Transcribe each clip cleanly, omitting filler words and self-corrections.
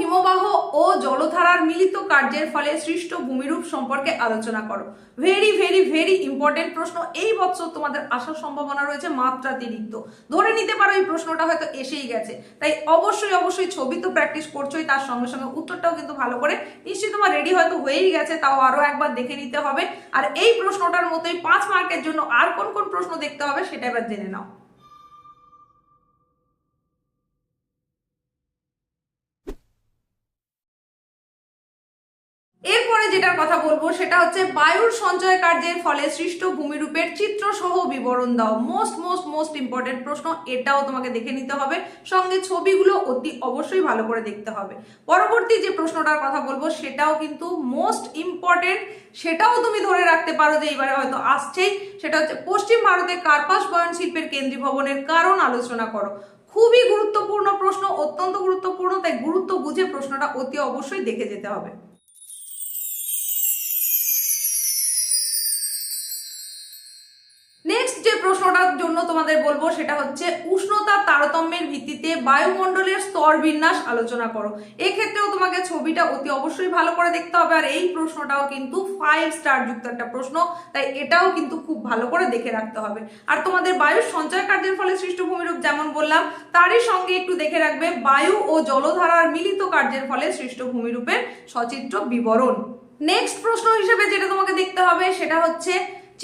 হিমবাহ ও জলধারার মিলিত কার্যের ফলে সৃষ্ট ভূমিরূপ সম্পর্কে আলোচনা করো। ভেরি ভেরি ভেরি ইম্পর্টেন্ট প্রশ্ন। এই বছর তোমাদের আসার সম্ভাবনা রয়েছে মাত্রাতিরিক্ত। ধরে নিতে পারো এই প্রশ্নটা হয়তো এসেই গেছে, তাই অবশ্যই অবশ্যই ছবি তো প্র্যাকটিস করছোই, তার সঙ্গে সঙ্গে উত্তরটাও কিন্তু ভালো করে নিশ্চয়ই তোমার রেডি হয়তো হয়েই গেছে, তাও আরো একবার দেখে নিতে হবে। আর এই প্রশ্নটার মতোই 5 মার্কের জন্য আর কোন কোন প্রশ্ন দেখতে হবে সেটা এবার জেনে নাও। এরপরে যেটার কথা বলবো সেটা হচ্ছে বায়ুর সঞ্চয় কার্যের ফলে সৃষ্ট ভূমিরূপের চিত্র সহ বিবরণ দাও। মোস্ট মোস্ট মোস্ট ইম্পর্টেন্ট প্রশ্ন, এটাও তোমাকে দেখে নিতে হবে, সঙ্গে ছবিগুলো অতি অবশ্যই ভালো করে দেখতে হবে। পরবর্তী যে প্রশ্নটার কথা বলবো সেটাও কিন্তু মোস্ট ইম্পর্টেন্ট, সেটাও তুমি ধরে রাখতে পারো যে এবারে হয়তো আসছেই। সেটা হচ্ছে পশ্চিম ভারতে কার্পাস বয়ন শিল্পের কেন্দ্রীভবনের কারণ আলোচনা করো। খুবই গুরুত্বপূর্ণ প্রশ্ন, অত্যন্ত গুরুত্বপূর্ণ, তাই গুরুত্ব বুঝে প্রশ্নটা অতি অবশ্যই দেখে যেতে হবে। নেক্সট যে প্রশ্নটার জন্য তোমাদের বলবো সেটা হচ্ছে উষ্ণতার তারতম্যের ভিত্তিতে বায়ুমণ্ডলের স্তর বিন্যাস আলোচনা করো। এক্ষেত্রেও তোমাকে ছবিটা অতি অবশ্যই ভালো করে দেখতে হবে, আর এই প্রশ্নটাও কিন্তু 5 স্টার যুক্ত একটা প্রশ্ন, তাই এটাও কিন্তু খুব ভালো করে দেখে রাখতে হবে। আর তোমাদের বায়ুর সঞ্চয় কার্যের ফলে সৃষ্ট ভূমিরূপ যেমন বললাম, তারই সঙ্গে একটু দেখে রাখবে বায়ু ও জলধারার মিলিত কার্যের ফলে সৃষ্ট ভূমিরূপের সচিত্র বিবরণ। নেক্সট প্রশ্ন হিসেবে যেটা তোমাকে দেখতে হবে সেটা হচ্ছে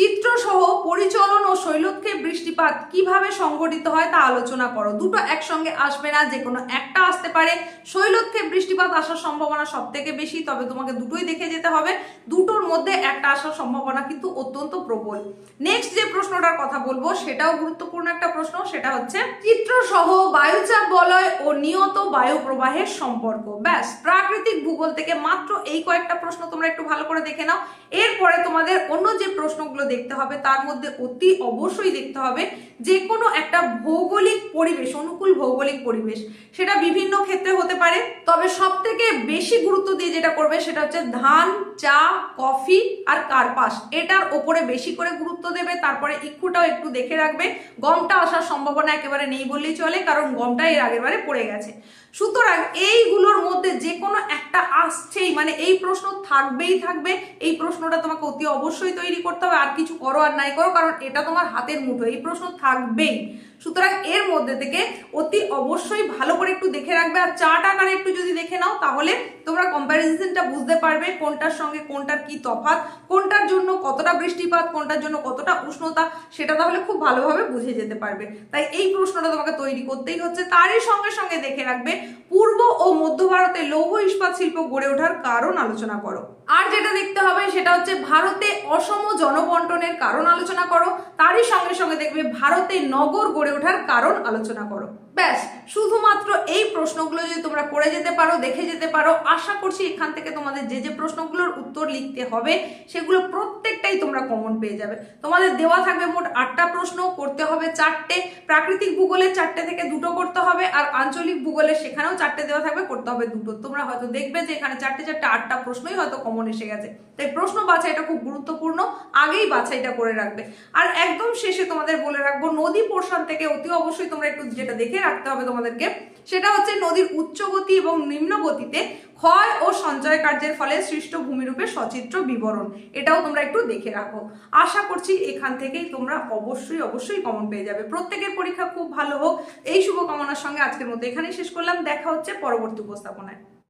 চিত্রসহ পরিচলন ও শৈলক্ষেপ বৃষ্টিপাত কিভাবে সংঘটিত হয় তা আলোচনা করো। দুটো একসঙ্গে আসবে না, যে কোনো একটা আসতে পারে। শৈলক্ষেপ বৃষ্টিপাত আসার সম্ভাবনা সব থেকে বেশি, তবে তোমাকে দুটোই দেখে যেতে হবে। দুটোর মধ্যে একটা আসার সম্ভাবনা কিন্তু অত্যন্ত প্রবল। নেক্সট যে প্রশ্নটার কথা বলবো সেটাও গুরুত্বপূর্ণ একটা প্রশ্ন, সেটা হচ্ছে চিত্রসহ বায়ুচাপ বলয় ও নিয়ত বায়ু প্রবাহের সম্পর্ক। ব্যাস, প্রাকৃতিক ভূগোল থেকে মাত্র এই কয়েকটা প্রশ্ন তোমরা একটু ভালো করে দেখে নাও। এরপরে তোমাদের অন্য যে প্রশ্নগুলো দেখতে হবে তার মধ্যে অতি অবশ্যই দেখতে হবে যে কোনো একটা ভৌগোলিক পরিবেশ, অনুকূল ভৌগোলিক পরিবেশ, সেটা বিভিন্ন ক্ষেত্রে হতে পারে, তবে সব থেকে বেশি গুরুত্ব দিয়ে যেটা করবে সেটা হচ্ছে ধান, চা, কফি আর কার্পাস, এটার ওপরে বেশি করে গুরুত্ব দেবে। তারপরে ইক্ষুটাও একটু দেখে রাখবে। গমটা আসার সম্ভাবনা একেবারে নেই বললেই চলে, কারণ গমটা এর আগের বারে পড়ে গেছে। সুতরাং এইগুলোর মধ্যে যে কোনো একটা আসছেই, মানে এই প্রশ্ন থাকবেই থাকবে। এই প্রশ্নটা তোমাকে অতি অবশ্যই তৈরি করতে হবে, আর কিছু করো আর নাই করো, কারণ এটা তোমার হাতের মুঠো, এই প্রশ্ন থাকবেই। সুতরাং এর মধ্যে থেকে অতি অবশ্যই ভালো করে একটু দেখে রাখবে। আর চার্ট আকারে একটু যদি দেখে নাও তাহলে তোমরা কম্প্যারিজনটা বুঝতে পারবে, কোনটার সঙ্গে কোনটার কি তফাৎ, কোনটার জন্য কতটা বৃষ্টিপাত, কোনটার জন্য কতটা উষ্ণতা, সেটা তাহলে খুব ভালোভাবে বুঝে যেতে পারবে। তাই এই প্রশ্নটা তোমাকে তৈরি করতেই হচ্ছে। তারই সঙ্গে সঙ্গে দেখে রাখবে পূর্ব ও মধ্য ভারতে লৌহ ইস্পাত শিল্প গড়ে ওঠার কারণ আলোচনা করো। আর যেটা দেখতে হবে সেটা হচ্ছে ভারতে অসম জনবন্টনের কারণ আলোচনা করো। তারই সঙ্গে সঙ্গে দেখবে ভারতে নগর গড়ে ওঠার কারণ আলোচনা করো। ব্যাস, শুধুমাত্র এই প্রশ্নগুলো যদি তোমরা করে যেতে পারো, দেখে যেতে পারো, আশা করছি এখান থেকে তোমাদের যে যে প্রশ্নগুলোর উত্তর লিখতে হবে সেগুলো প্রত্যেকটাই তোমরা কমন পেয়ে যাবে। তোমাদের দেওয়া থাকবে মোট 8টা প্রশ্ন, করতে হবে 4টে। প্রাকৃতিক ভূগোলে 4টে থেকে 2টো করতে হবে, আর আঞ্চলিক ভূগোলে সেখানেও 4টে দেওয়া থাকবে, করতে হবে 2টো। তোমরা হয়তো দেখবে যে এখানে 4টে 8টা প্রশ্নই হয়তো কমন এসে গেছে, তাই প্রশ্ন বাছাইটা খুব গুরুত্বপূর্ণ, আগেই বাছাইটা করে রাখবে। আর একদম শেষে তোমাদের বলে রাখবো নদী পোর্শন থেকে অতি অবশ্যই তোমরা একটু যেটা দেখে রাখতে হবে তোমাদেরকে, সেটা হচ্ছে নদীর উচ্চ গতি এবং নিম্ন গতিতে ক্ষয় ও সঞ্চয় কার্যের ফলে সৃষ্ট ভূমিরূপের সচিত্র বিবরণ, এটাও তোমরা একটু দেখে রাখো। আশা করছি এখান থেকেই তোমরা অবশ্যই অবশ্যই কমন পেয়ে যাবে। প্রত্যেকের পরীক্ষা খুব ভালো হোক, এই শুভকামনার সঙ্গে আজকের মতো এখানেই শেষ করলাম। দেখা হচ্ছে পরবর্তী উপস্থাপনায়।